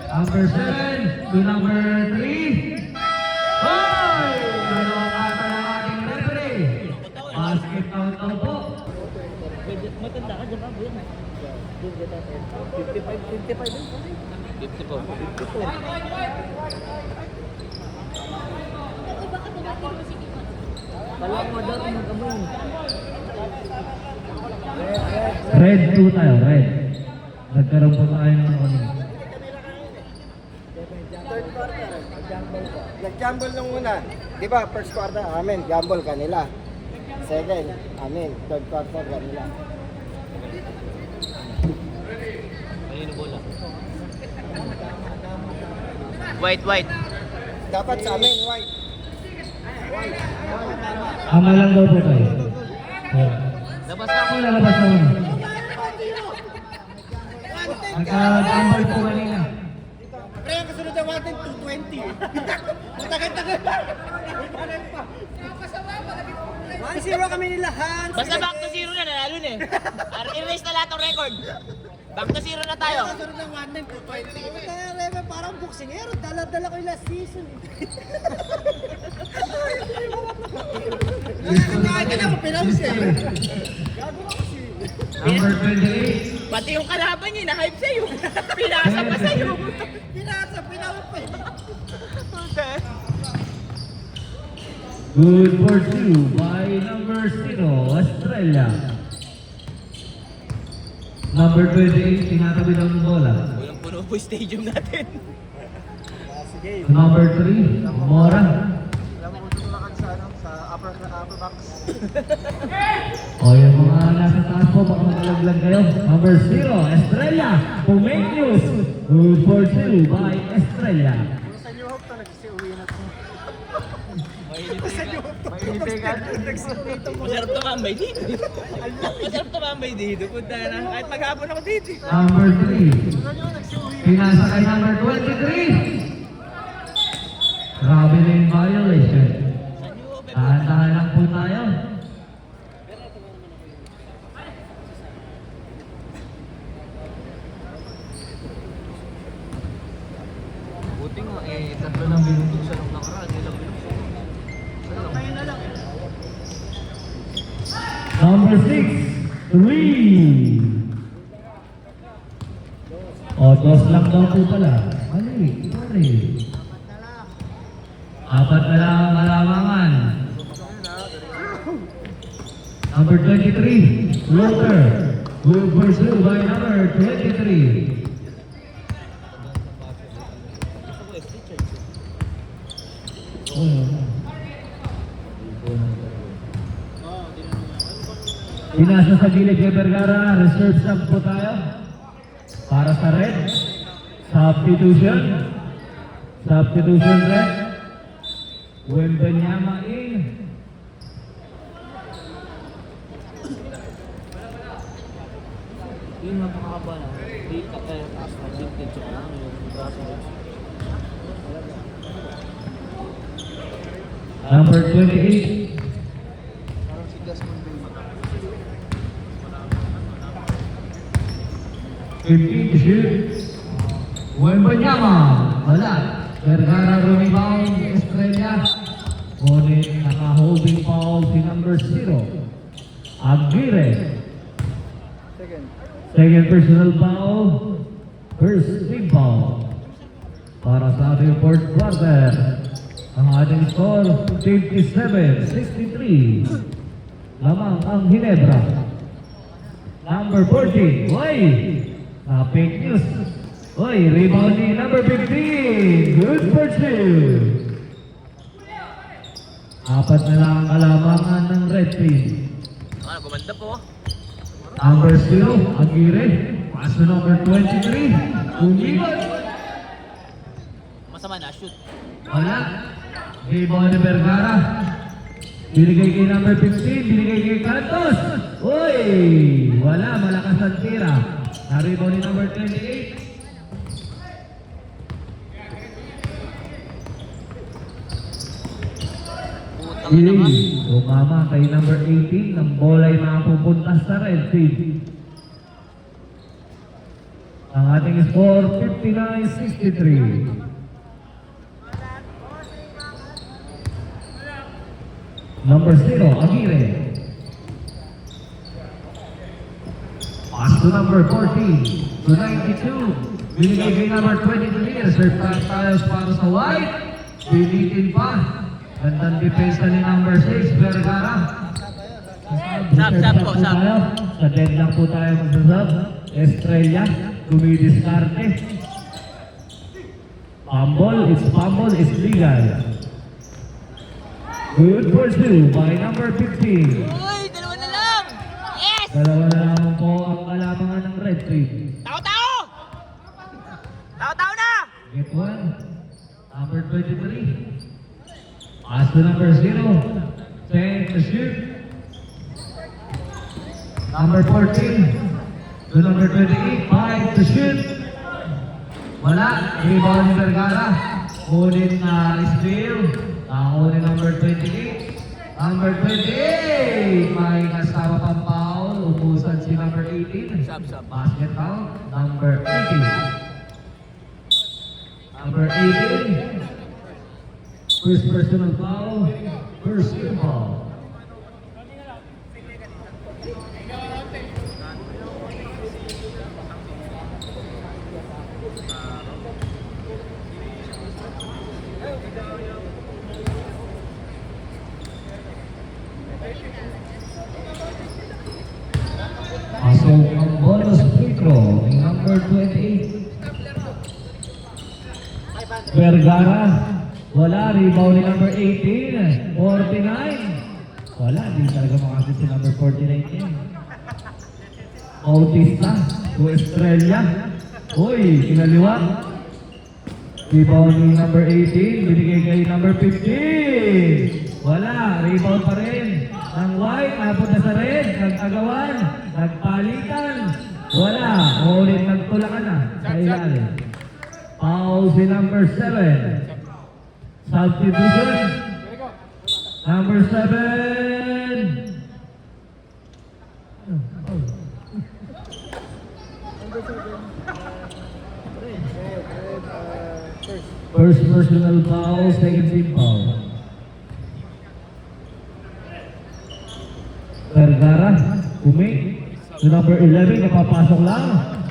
D: Number 7 to number 3. Hoy! Ano ang ata ng ating referee? Basket count daw po.
A: Matanda ka dyan ba? 55 din. 54. Kala mo daw mag-amoy.
D: Red 2 tayo, red. Nagkaroon po tayo ng ano.
B: Nag-gamble nung una. Di ba, first quarter, amin, gamble kanila. Second, amin, third quarter kanila.
A: Ayun yung bola. White.
B: Dapat sa amin, white.
D: Tama lang daw po tayo.
A: Labas na ako.
D: Ako lalabas na muna. Nagka-gamble po kanina.
B: Pre, ang kasunod na natin, 220. Matagal-tagal. 1-0 kami nila, Hans.
A: Basta back to zero na, nanalo na eh. I-erase na lahat ng record. Back to zero na tayo.
B: Ang kasunod ng 1-9, 220. Parang boksingero, dala-dala ko yung last season. Nakakakain ka na mo, pinaus eh.
D: Number 28.
A: Pati yung kalaban niya, na-hype sa'yo. Pinasa pa sa'yo.
B: Pinaus pa eh.
D: Good for two by number 0, Estrella. Number 28, tinatabi daw ng bola.
A: Walang puno po yung stadium natin.
B: Sige.
D: Number 3, Mora.
B: Alam mo, tutulakan sa, sa upper box.
D: O yung mga nasa taas po, baka makalaglag kayo. Number 0, Estrella. Pumeños. Good for two by Estrella.
B: Sa New Hope to, nagsisiuwi na to.
A: Masarap tumambay dito. Masarap tumambay dito. Punta na. Kahit maghapon ako dito.
D: Number 3, pinasa kay number 23. Grabe na yung violation. Tahan-tahan lang po tayo.
A: Buti nga eh, 3 lang minuto sa nung nakaraan. Ilang minuto.
D: Number 6, 3. O, dos lang daw po pala. Mali, sorry. 4 na lang ang kalamangan. Number 23, Walker. Good for two by number 23. Pinasa sa gilid kay Vergara, reserve sub po tayo para sa red. Substitution red. Wembanyama in.
A: Yung napakakaba na. Hindi ka kaya taas na. Vintage ka lang. Yung braso.
D: Number 28,
A: Parang si Desmond Bay.
D: 15 to shoot. Wembanyama, wala. Vergara rebound, Estrella. Ngunit naka-holding foul si number 0, Aguirre. Second personal foul, first team foul. Para sa ating fourth quarter, ang ating score 57-63. Lamang ang Ginebra. Number 14, Oy! Fake news. Oy, rebound ni number 15. Good for two. 4 na lang ang kalamangan ng red team.
A: Ah, gumanda po.
D: Number 0, Aguirre. Pass to number 23. Umigot.
A: Masama na, shoot.
D: Wala. Rebound ni Vergara. Binigay kay number 15. Binigay kay Cantos. Uy! Wala. Malakas ang tira. Na-rebound ni number 28.
A: Putang ina nga.
D: Umama kay number 18. Ang bola ay mapupunta sa red team. Ang ating score 59-63. Number 0, Aguirre. Pass to number 14 to 92. Binigay kay number 23. Reserve tayo para sa white. Pilitin pa. Gandang depensa ni number 6, Vergara.
A: Sub po, sub.
D: tayo. Sa dead lang po tayo magsasab. Estrella, dumidiskarte. Fumble is legal. Good pursue by number 15.
B: Uy, dalawa na lang! Yes!
D: Dalawa na lang po ang kalamangan ng red team.
B: Tao-tao! Tao-tao na!
D: Get one. Number 23. Pass to number 0. Send to shoot. Number 14. To number 28. 5 to shoot. Wala. Rebound ni Vergara. Ulit na steal. Ulit number 28. Number 28. May kasama pang foul. Ubusan si number 18. Basket foul. Number 18. Number 18. First personal foul. First team foul. Pasok ang bonus free throw ni number 28. Vergara. Wala. Rebound ni number 18. 49. Wala. Hindi talaga makasip si number 49 yan. Bautista. To Estrella. Uy, kinaliwa. Rebound ni number 18. Binigay kay number 15. Wala. Rebound pa rin. Ang white. Napunta sa red. Nag-agawan. Nagpalitan. Wala. Ulit nagtulakan na. Sa ilalim. Foul si number 7. Substitution. Number 7. First personal foul, second team foul. Vergara, umik. Si number 11, napapasok lang.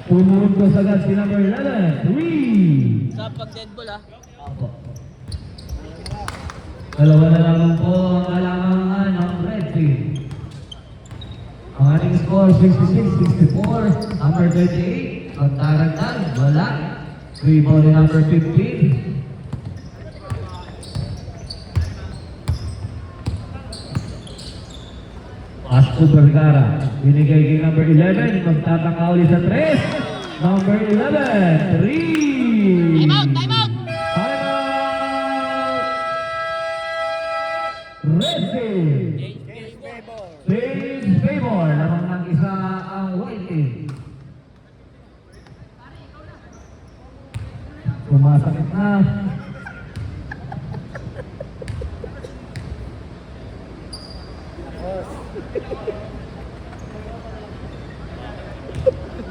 D: Pumunod ko sagad si number 11. 3.
B: Sa pag-dead ball ah.
D: Apo. Dalawa na lang po ang alangan ng red team. Ang ating score 66-64. Number 28, ang taragdag, wala. Rebound ni number 15. Pass to Vergara. Binigay kay number 11. Magtataka ulit sa 3. Number 11. 3.
B: Time out! Time out!
D: Time out! Red team. James Favor. Lamang ng isa ang white team. Sumasakit na.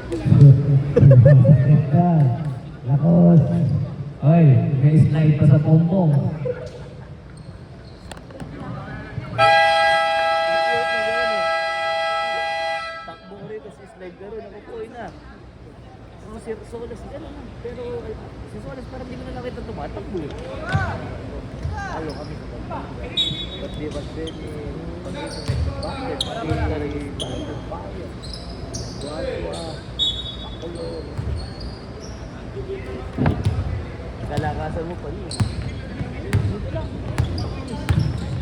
D: Sumasakit ka. Lakos. Oy, may slide pa sa pompong.
A: Takbo ko rito si slide ka rin. Ako po na. Ano si Solas gano'n. Pero si Solas parang hindi mo na nakita tumatakbo eh. Ayaw kami sa pagback. Ba't di ba din eh. Pag ito bakit? Hindi talaga yung bayan. Guadua. Pakulo. Kalakasan mo pa rin.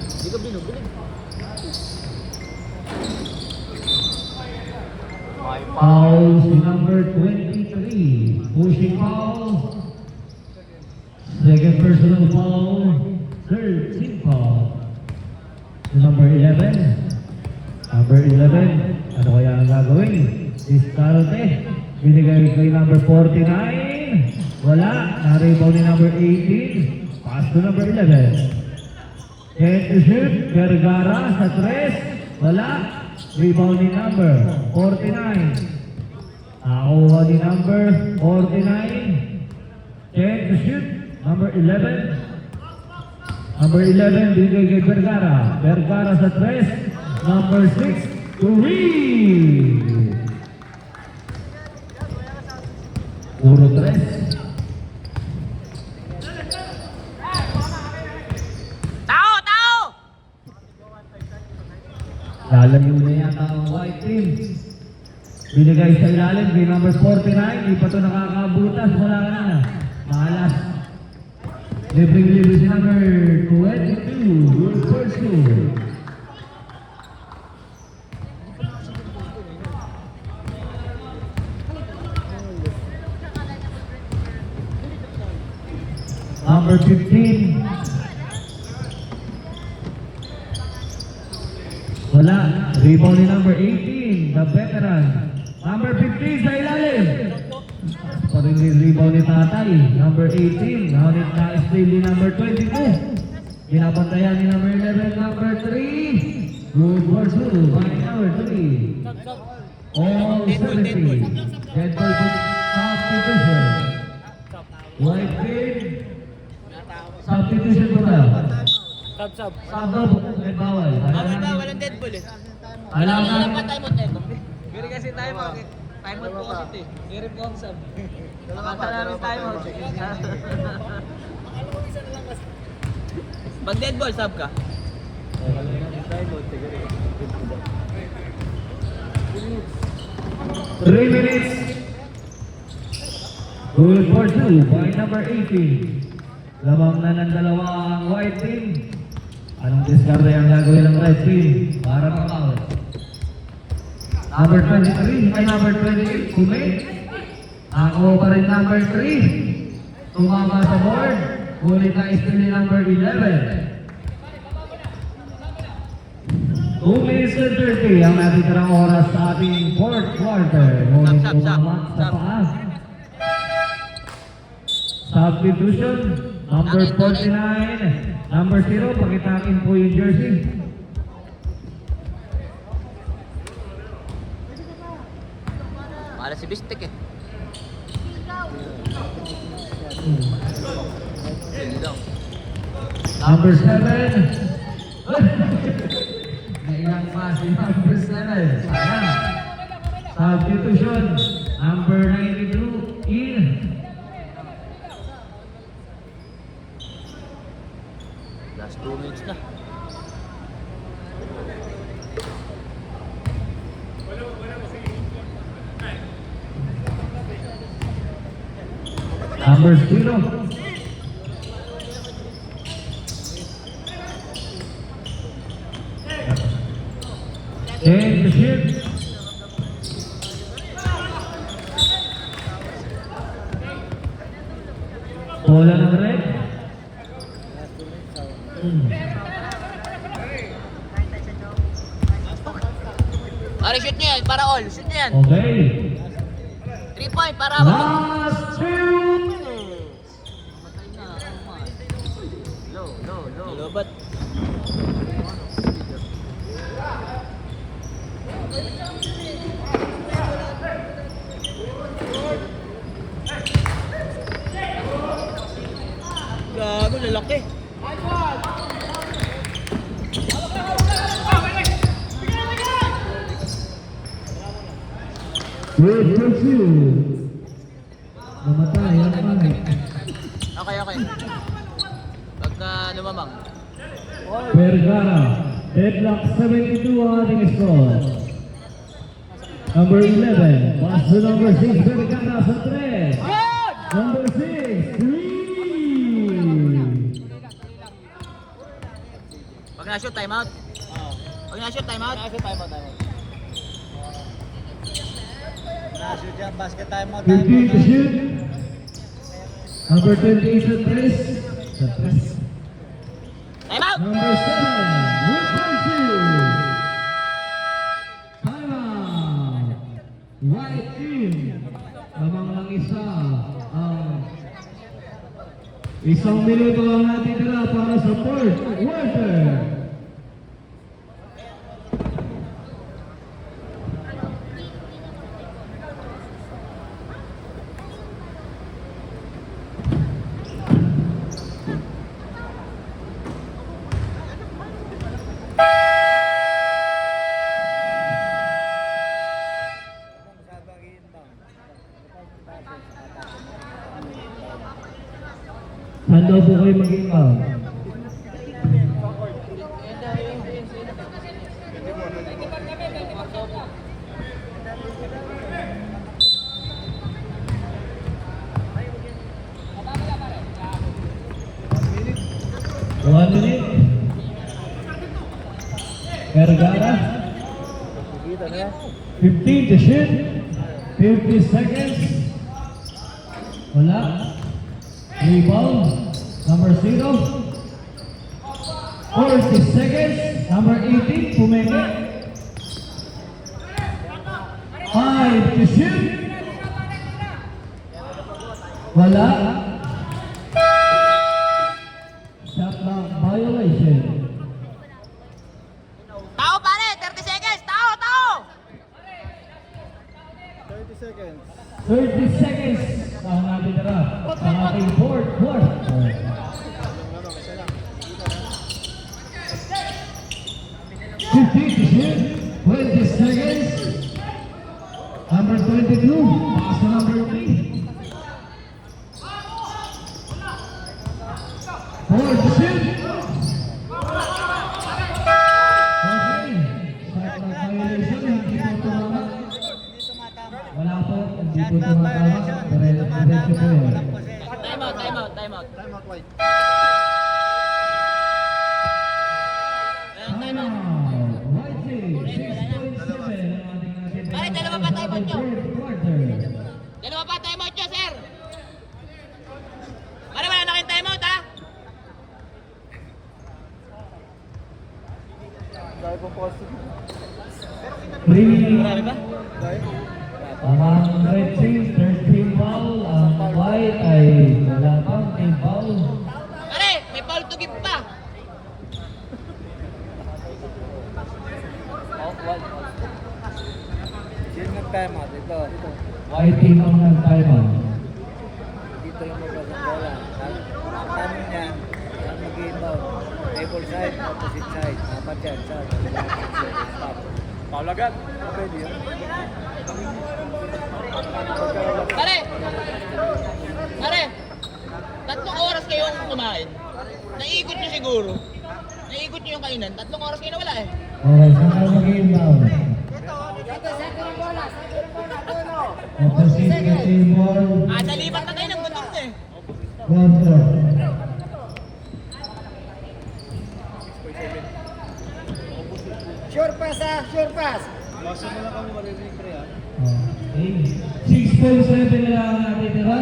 A: Hindi ka binubulig.
D: Foul si number 23. Pushing foul. Second personal foul. Third team foul. Si number 11. Number 11. Ano kaya ang gagawin? Discarte. Binigay kay number 49. Wala. Na-rebound ni number 18. Pass to number 11. Get to shoot. Vergara sa 3. Wala. Rebound ni number 49. Nakuha ni number 49. Get to shoot. Number 11. Number 11, binigay kay Vergara. Vergara sa 3. Number 6, Turi. Puro 3.
B: Tao! Tao!
D: Lalayo na yata ang white team. Binigay sa ilalim kay number 49. Di pa ito nakakabutas. Wala ka na. Malas. Libre si number 22, Will Porsu. Number 15. Wala. Rebound ni number 18, the veteran. Number 15 sa ilalim. Pa rin yung rebound ni Tatay. Number 18, naunit na steal ni number 22. Pinapantayan ni number 11, number 3. Good pursuit by number 3. All 70. Dead ball to substitution. White pin. Substitution po tayo.
A: Sub.
D: Sabab, may bawal.
A: Walang dead ball eh.
D: Alam na.
A: Pero kasi time out. Time out po kasi ito eh. Meron po ang sub. Nakata namin time out. Pag dead ball, sub ka. Time out.
D: 3 minutes. Goal for 2 by number 18. Lamang na ng dalawa ang white team. Anong diskarte ang gagawin ng red team para makawin? Number 23 by number 28, Kumay. Ako pa rin number 3. Tumama sa board. Ulit na steal ni number 11. 2 minutes and 30 ang natitirang oras sa ating fourth quarter. Ngunit tumama sa paas. Substitution, number 49, number 0, pakitakin po yung jersey.
A: Para si Bistek eh. Hindi daw.
D: Number 7. Nailang pa si number 7. Sayang. Substitution, number 92, in.
A: Last 2 minutes na.
D: Number 0. Change the shift. Bola ng red.
A: Pare, shoot niya yan. Para all. Shoot niya yan.
D: Okay.
A: 3 point para
D: Last 2
A: Low. Lobat. Gago, lalaki.
D: Good pursuit. Namatay ang pangit.
A: Okay. Pagka lumamang.
D: Vergara, deadlock 72 ang ating score. Number 11, pass to number 6, Vergara sa 3. Number 6, 3.
A: Pag na-shoot, time out. Pag na-shoot, time out.
B: Na-shoot yan, basket time mo.
D: 15 to shoot. Number 28 sa 3. Sa 3.
A: Time out!
D: Number 7, Will Porsu. Time out. White team. Lamang lang isa. Isang minuto ang natitira para sa fourth quarter. Handa po kayo mag-inbound. 1 minute. Vergara. 15 to shoot. 50 seconds. Wala. Rebound. Number 0. 40 seconds. Number 18. Pumeke. 5 to shoot. Wala. Shot clock violation.
B: Tao pare, 30 seconds. Tao.
C: 30 seconds.
D: 30 seconds ang natitira sa ating fourth quarter. 15 to shoot. 20 seconds. Number 22. Pass to number 3. 4 to shoot. Okay. Shot clock violation. Hindi po tumama. Wala po. Hindi po tumama. Diretso po yan.
B: Time out.
C: Time out wide.
B: Pare, dalawa pa time out nyo. Dalawa pa time out nyo, sir. Pare, wala na kayong time out, ha?
C: Dahil po positive.
A: Marami ba?
C: Dahil.
D: Ang red team, third team foul. Ang white ay wala pang team foul.
B: Pare, may foul to give pa.
A: Sino nag-time out? Ito.
D: White team ang nag-time out.
A: Dito lang mabas ang bola. Tanong niya, saan mag-inbound? Table side, opposite side. Dapat yan, saan? Stop. Foul agad.
C: Pwede yun.
B: Pare, 3 oras kayong kumain. Naiikot nyo siguro. Naiikot nyo yung kainan. 3 oras kayo nawala eh.
D: Okay, saan tayo mag-inbound? Opposite na team ball.
B: Nalipat na tayo ng bundok na eh.
D: Quarter.
B: Sure pass ha, sure pass.
C: Basta mo lang kami maririnig pre ha.
D: Okay. 6.7 na lang ang natitira.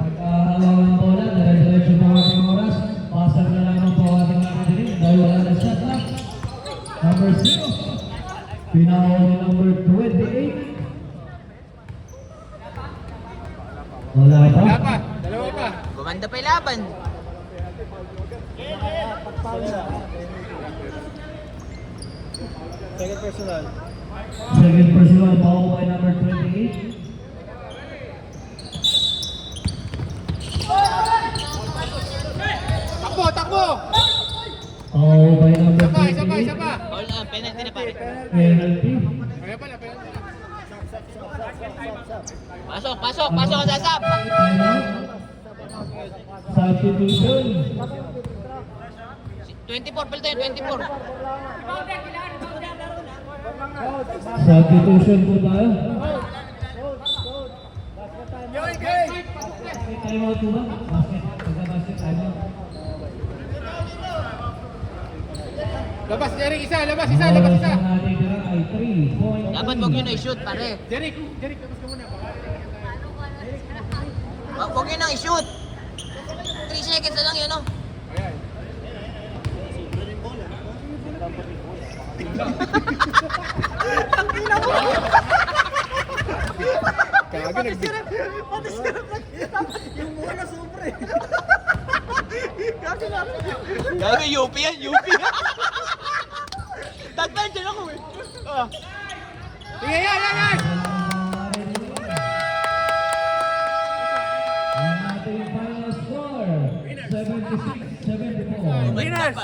D: Pagkahawak ng bola, dire-diretso po ating oras. Pasar na lamang po ating natitira. Dahil wala na shot clock. Number 0. Pinawal ni number 28. Wala pa.
C: Dalawa pa.
B: Gumanda pa yung laban.
C: Second personal.
D: Second personal foul by number 28.
C: Takbo!
D: Foul by number
C: Isa
D: 28.
C: pa.
B: Foul na, penalty na pare.
D: Penalty.
C: Kaya pala.
B: Pasok ang sasab.
D: Timeout. Substitution.
B: 24 pala tayo, 24.
D: Substitution po tayo. Timeout po ba? Basket. Pagka-basket timeout.
C: Labas, Jeric, isa.
D: Oras na natitira ay 3
B: Dapat wag nyo na i-shoot pare.
C: Jeric, labas ka muna.
B: Wag nyo nang i-shoot. 3 seconds na lang yun, oh.
C: Ayan. Kaya nag-discarap. Yung mukha na super eh.
B: Gago, UP yan, UP. Tagpan dyan ako eh.
C: Sige, yan!
D: Ang ating final score, 76-74.
B: Winners!